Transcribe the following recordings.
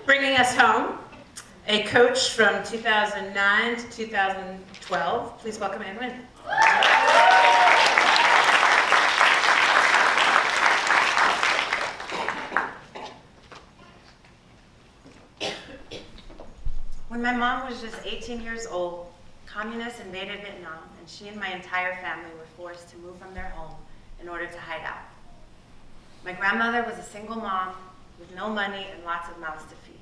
Bringing us home, a coach from 2009 to 2012. Please welcome Nguyen. When my mom was just 18 years old, communists invaded Vietnam, and she and my entire family were forced to move from their home in order to hide out. My grandmother was a single mom with no money and lots of mouths to feed.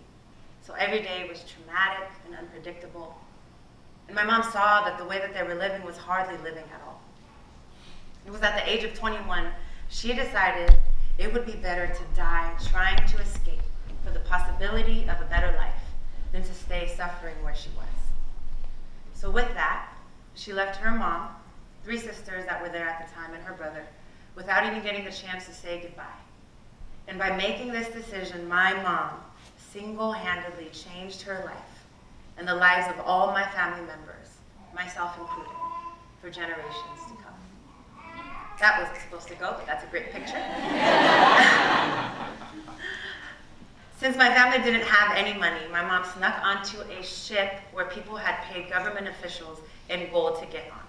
So every day was traumatic and unpredictable. And my mom saw that the way that they were living was hardly living at all. It was at the age of 21, she decided it would be better to die trying to escape for the possibility of a better life than to stay suffering where she was. So with that, she left her mom, 3 sisters that were there at the time, and her brother, without even getting the chance to say goodbye. And by making this decision, my mom single-handedly changed her life and the lives of all my family members, myself included, for generations to come. That wasn't supposed to go, but that's a great picture. Since my family didn't have any money, my mom snuck onto a ship where people had paid government officials in gold to get on.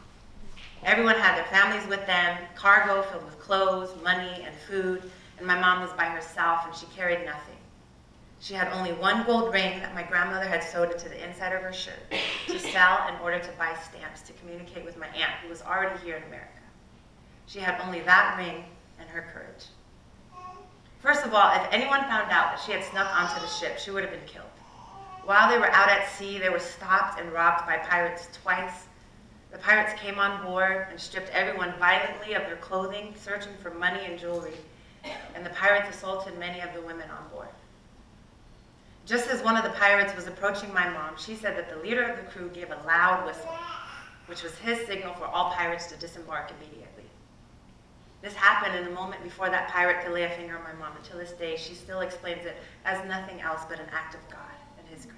Everyone had their families with them, cargo filled with clothes, money, and food, and my mom was by herself and she carried nothing. She had only one gold ring that my grandmother had sewed into the inside of her shirt to sell in order to buy stamps to communicate with my aunt, who was already here in America. She had only that ring and her courage. First of all, if anyone found out that she had snuck onto the ship, she would have been killed. While they were out at sea, they were stopped and robbed by pirates twice. The pirates came on board and stripped everyone violently of their clothing, searching for money and jewelry, and the pirates assaulted many of the women on board. Just as one of the pirates was approaching my mom, she said that the leader of the crew gave a loud whistle, which was his signal for all pirates to disembark immediately. This happened in the moment before that pirate could lay a finger on my mom, and to this day, she still explains it as nothing else but an act of God and His grace.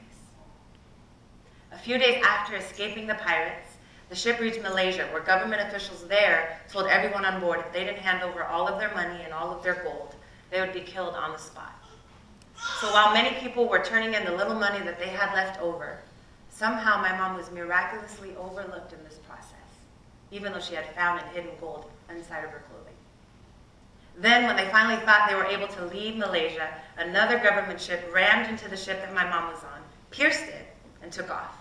A few days after escaping the pirates, the ship reached Malaysia, where government officials there told everyone on board if they didn't hand over all of their money and all of their gold, they would be killed on the spot. So while many people were turning in the little money that they had left over, somehow my mom was miraculously overlooked in this process, even though she had found and hidden gold inside of her clothing. Then, when they finally thought they were able to leave Malaysia, another government ship rammed into the ship that my mom was on, pierced it, and took off.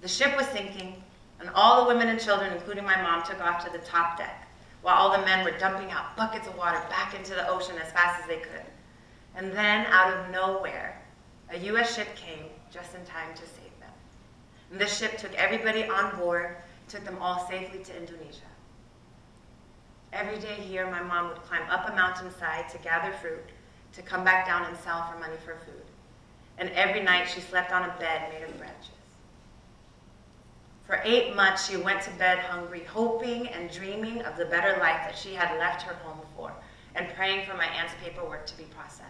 The ship was sinking, and all the women and children, including my mom, took off to the top deck, while all the men were dumping out buckets of water back into the ocean as fast as they could. And then, out of nowhere, a U.S. ship came just in time to save them. And this ship took everybody on board, took them all safely to Indonesia. Every day here, my mom would climb up a mountainside to gather fruit, to come back down and sell for money for food. And every night, she slept on a bed made of branches. For 8 months, she went to bed hungry, hoping and dreaming of the better life that she had left her home for, and praying for my aunt's paperwork to be processed.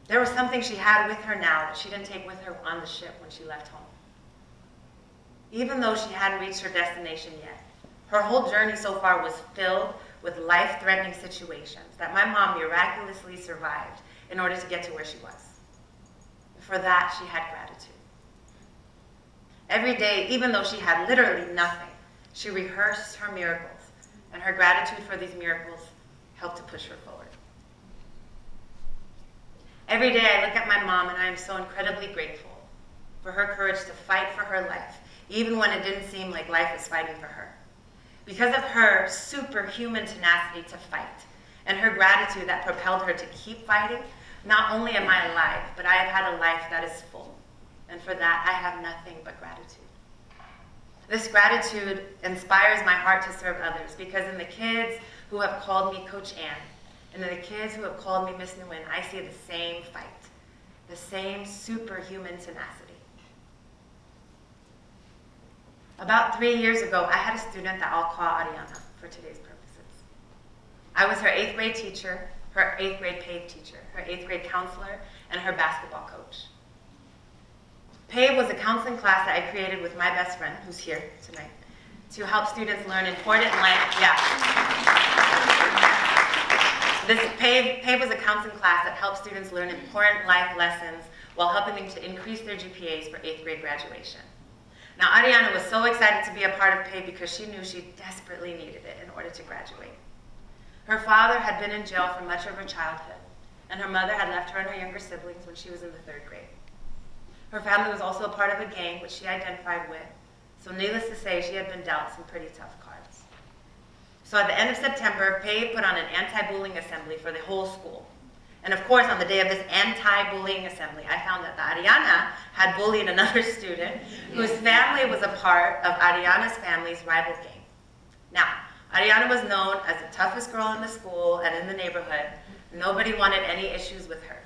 There was something she had with her now that she didn't take with her on the ship when she left home. Even though she hadn't reached her destination yet, her whole journey so far was filled with life-threatening situations that my mom miraculously survived in order to get to where she was. For that, she had gratitude. Every day, even though she had literally nothing, she rehearsed her miracles, and her gratitude for these miracles helped to push her forward. Every day I look at my mom and I am so incredibly grateful for her courage to fight for her life, even when it didn't seem like life was fighting for her. Because of her superhuman tenacity to fight and her gratitude that propelled her to keep fighting, not only am I alive, but I have had a life that is full. And for that, I have nothing but gratitude. This gratitude inspires my heart to serve others, because in the kids who have called me Coach Ann, and in the kids who have called me Miss Nguyen, I see the same fight, the same superhuman tenacity. About 3 years ago, I had a student that I'll call Ariana for today's purposes. I was her 8th grade teacher, her 8th grade PAVE teacher, her 8th grade counselor, and her basketball coach. PAVE was a counseling class that I created with my best friend, who's here tonight, to help students learn important life This PAVE was a counseling class that helped students learn important life lessons while helping them to increase their GPAs for 8th grade graduation. Now, Ariana was so excited to be a part of PAVE because she knew she desperately needed it in order to graduate. Her father had been in jail for much of her childhood, and her mother had left her and her younger siblings when she was in the 3rd grade. Her family was also a part of a gang, which she identified with, so needless to say, she had been dealt some pretty tough cards. So at the end of September, PAVE put on an anti-bullying assembly for the whole school. And of course, on the day of this anti-bullying assembly, I found that Ariana had bullied another student whose family was a part of Ariana's family's rival gang. Now, Ariana was known as the toughest girl in the school and in the neighborhood. Nobody wanted any issues with her.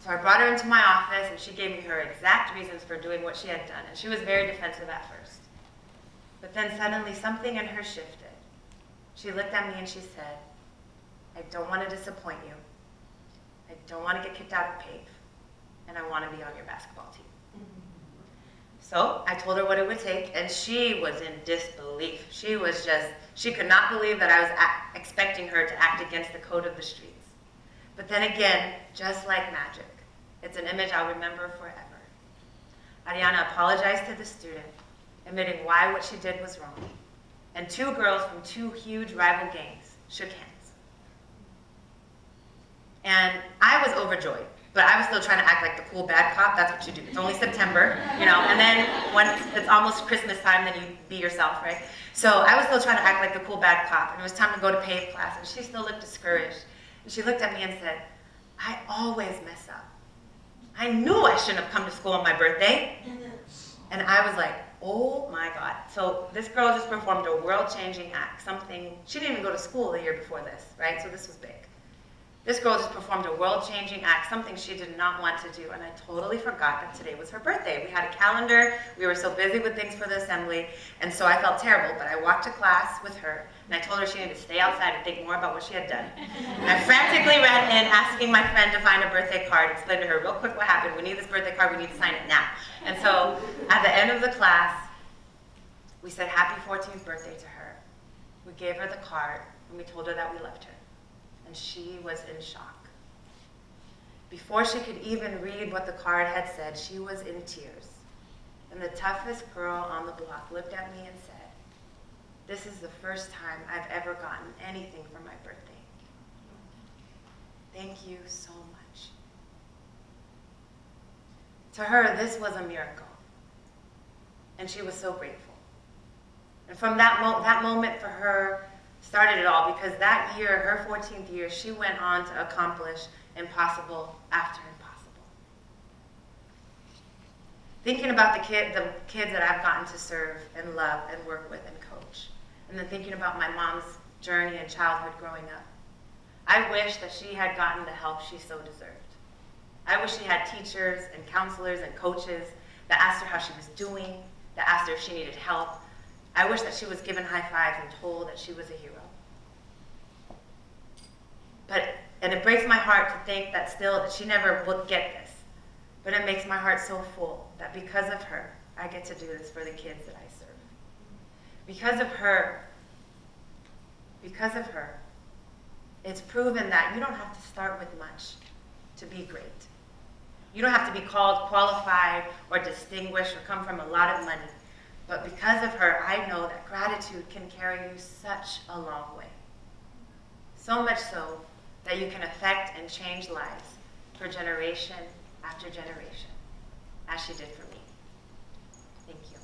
So I brought her into my office and she gave me her exact reasons for doing what she had done. And she was very defensive at first. But then suddenly something in her shifted. She looked at me and she said, "I don't want to disappoint you. I don't want to get kicked out of PAVE. And I want to be on your basketball team." So I told her what it would take, and she was in disbelief. She could not believe that I was expecting her to act against the code of the streets. But then again, just like magic, it's an image I'll remember forever. Ariana apologized to the student, admitting why what she did was wrong. And 2 girls from 2 huge rival gangs shook hands. And I was overjoyed. But I was still trying to act like the cool bad cop. That's what you do. It's only September, and then when it's almost Christmas time, then you be yourself, right? So I was still trying to act like the cool bad cop. And it was time to go to PAVE class, and she still looked discouraged. And she looked at me and said, "I always mess up. I knew I shouldn't have come to school on my birthday." And I was like, oh my God. So this girl just performed a world-changing act, something, she didn't even go to school the year before this, right? So this was big. This girl just performed a world-changing act, something she did not want to do, and I totally forgot that today was her birthday. We had a calendar, we were so busy with things for the assembly, and so I felt terrible, but I walked to class with her, and I told her she needed to stay outside and think more about what she had done. And I frantically ran in, asking my friend to find a birthday card, explained to her real quick what happened. "We need this birthday card, we need to sign it now." And so at the end of the class, we said happy 14th birthday to her. We gave her the card, and we told her that we loved her. And she was in shock. Before she could even read what the card had said, she was in tears. And the toughest girl on the block looked at me and said, "This is the first time I've ever gotten anything for my birthday. Thank you so much." To her, this was a miracle. And she was so grateful. And from that moment for her, started it all, because that year, her 14th year, she went on to accomplish impossible after impossible. Thinking about the kids that I've gotten to serve and love and work with and coach, and then thinking about my mom's journey and childhood growing up, I wish that she had gotten the help she so deserved. I wish she had teachers and counselors and coaches that asked her how she was doing, that asked her if she needed help. I wish that she was given high fives and told that she was a hero. And it breaks my heart to think that she never would get this. But it makes my heart so full that because of her, I get to do this for the kids that I serve. Because of her, it's proven that you don't have to start with much to be great. You don't have to be called qualified or distinguished or come from a lot of money. But because of her, I know that gratitude can carry you such a long way. So much so that you can affect and change lives for generation after generation, as she did for me. Thank you.